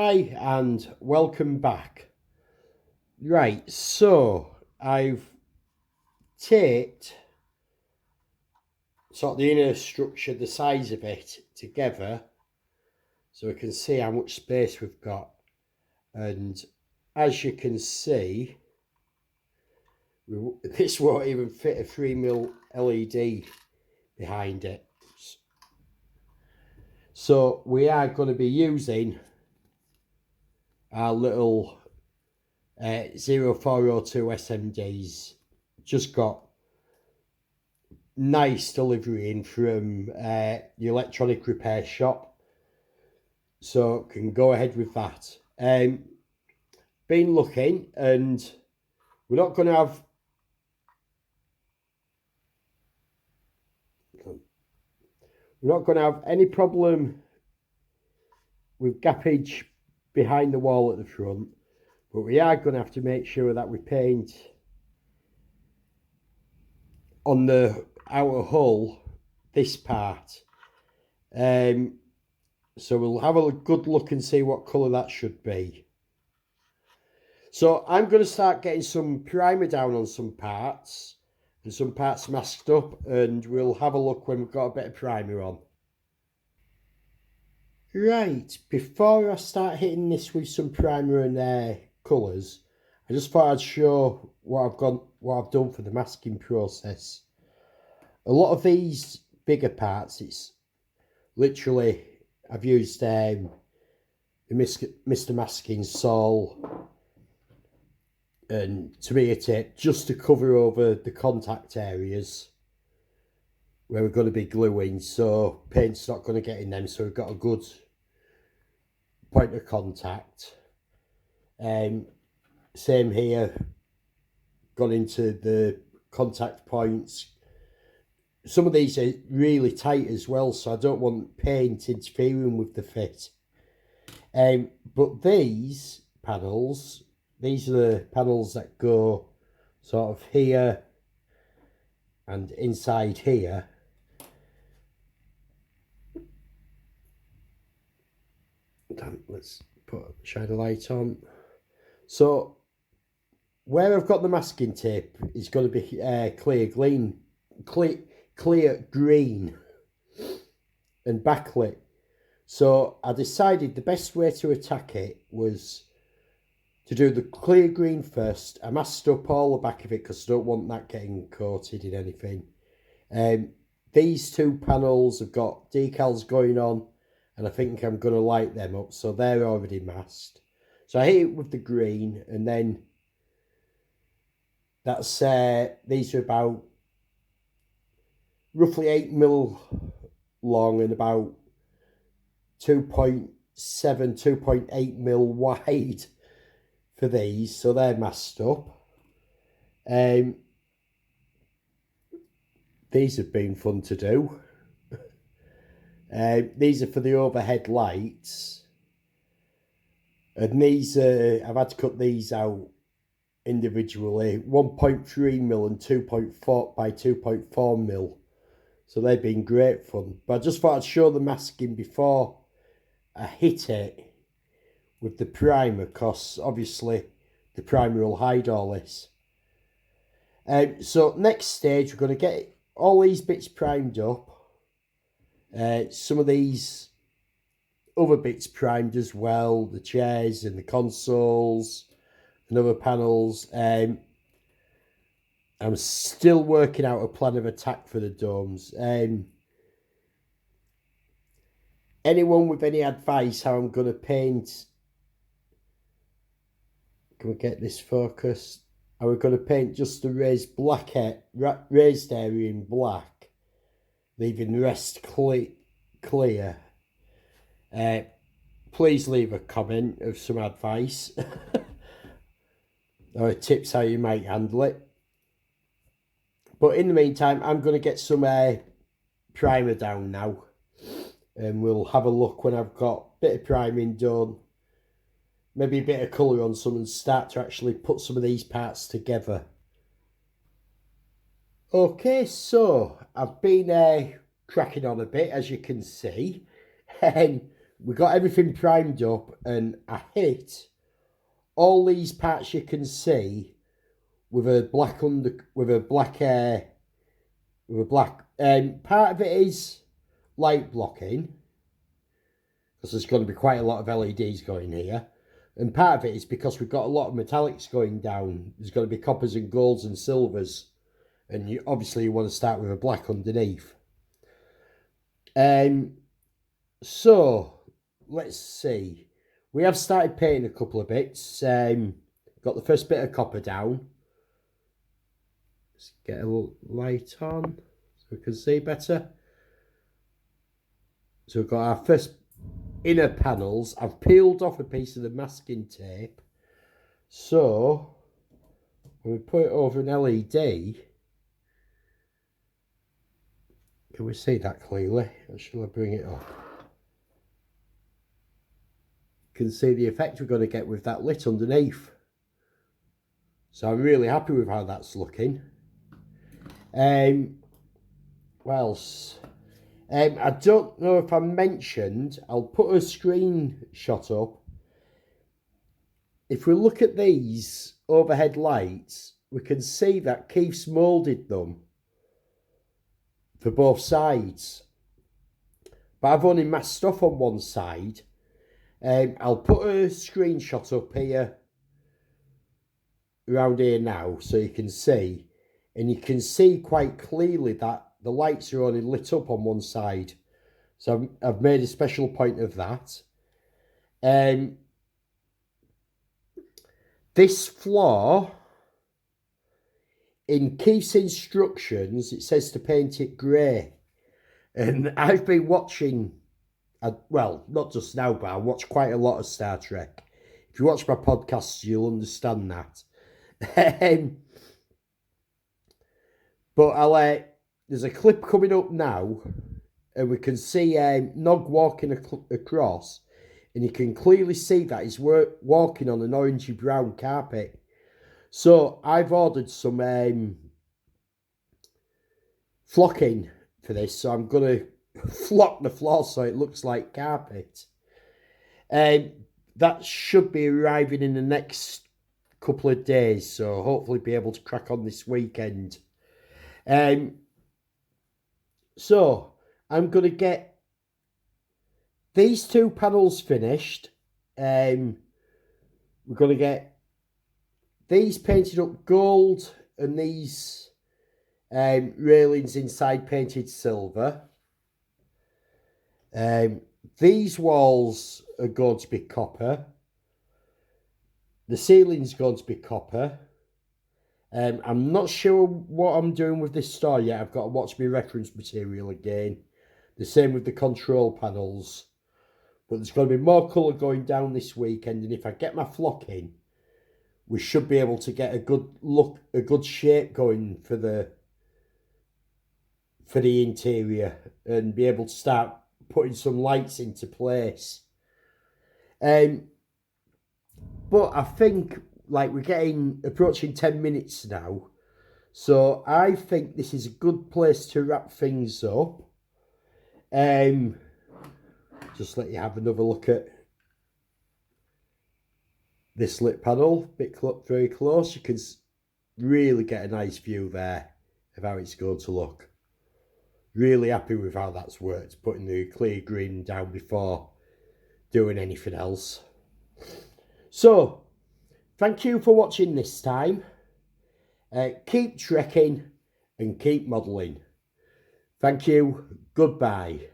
Hi and welcome back. Right, so I've taped sort of the inner structure, the size of it together so we can see how much space we've got. And as you can see, this won't even fit a 3mm LED behind it. So we are going to be using our little 0402 SMDs. Just got nice delivery in from the electronic repair shop, so can go ahead with that. Been looking, and we're not going to have any problem with gappage behind the wall at the front, but we are going to have to make sure that we paint on the outer hull this part. So we'll have a good look and see what colour that should be. So I'm going to start getting some primer down on some parts and some parts masked up, and we'll have a look when we've got a bit of primer on. Right, before I start hitting this with some primer and colours, I just thought I'd show what I've done for the masking process. A lot of these bigger parts, it's literally, I've used the Mr. Masking Sol and tomato tape just to cover over the contact areas where we're going to be gluing, so paint's not going to get in them, so we've got a good point of contact. Same here, gone into the contact points. Some of these are really tight as well, so I don't want paint interfering with the fit. But these panels, these are the panels that go sort of here and inside here. Let's shine a light on. So where I've got the masking tape is going to be clear green and backlit. So I decided the best way to attack it was to do the clear green first. I masked up all the back of it because I don't want that getting coated in anything. These two panels have got decals going on, and I think I'm going to light them up, so they're already masked. So I hit it with the green, and then that's these are about roughly 8mm long and about 2.7, 2.8mm wide for these, so they're masked up. These have been fun to do. These are for the overhead lights, and these I've had to cut these out individually, 1.3mm and 2.4 by 2.4mm, so they've been great fun. But I just thought I'd show the masking before I hit it with the primer, because obviously the primer will hide all this. So next stage, we're going to get all these bits primed up. Some of these other bits primed as well, the chairs and the consoles and other panels. I'm still working out a plan of attack for the domes. Anyone with any advice how I'm going to paint? Can we get this focused? How we're going to paint just the raised area in black, leaving the rest clear. Please leave a comment of some advice or tips how you might handle it. But in the meantime, I'm going to get some primer down now, and we'll have a look when I've got a bit of priming done, maybe a bit of colour on some, and start to actually put some of these parts together. Okay, so I've been cracking on a bit, as you can see, and we got everything primed up, and I hit all these parts you can see with a black part of it is light blocking, because there's going to be quite a lot of LEDs going here, and part of it is because we've got a lot of metallics going down. There's going to be coppers and golds and silvers, and you obviously want to start with a black underneath. So let's see, we have started painting a couple of bits. Got the first bit of copper down. Let's get a little light on so we can see better. So we've got our first inner panels. I've peeled off a piece of the masking tape, so when we put it over an LED, can we see that clearly? Or shall I bring it up? You can see the effect we're going to get with that lit underneath. So I'm really happy with how that's looking. What else? I don't know if I mentioned, I'll put a screenshot up. If we look at these overhead lights, we can see that Keith's moulded them for both sides. But I've only masked off on one side. I'll put a screenshot up here, around here now, so you can see. And you can see quite clearly that the lights are only lit up on one side. So I've made a special point of that. This floor, in Keith's instructions, it says to paint it grey. And I've been watching, well, not just now, but I watch quite a lot of Star Trek. If you watch my podcasts, you'll understand that. But there's a clip coming up now, and we can see Nog walking across, and you can clearly see that he's walking on an orangey brown carpet. So I've ordered some flocking for this, so I'm going to flock the floor so it looks like carpet. That should be arriving in the next couple of days, so hopefully be able to crack on this weekend. So I'm going to get these two panels finished. We're going to get these painted up gold, and these railings inside painted silver. These walls are going to be copper. The ceiling's going to be copper. I'm not sure what I'm doing with this store yet. I've got to watch my reference material again. The same with the control panels. But there's going to be more colour going down this weekend, and if I get my flock in, we should be able to get a good look, a good shape going for the interior, and be able to start putting some lights into place. But I think, like, we're approaching 10 minutes now, so I think this is a good place to wrap things up. Just let you have another look at this lit panel, very close. You can really get a nice view there of how it's going to look. Really happy with how that's worked, putting the clear green down before doing anything else. So, thank you for watching this time. Keep trekking and keep modelling. Thank you. Goodbye.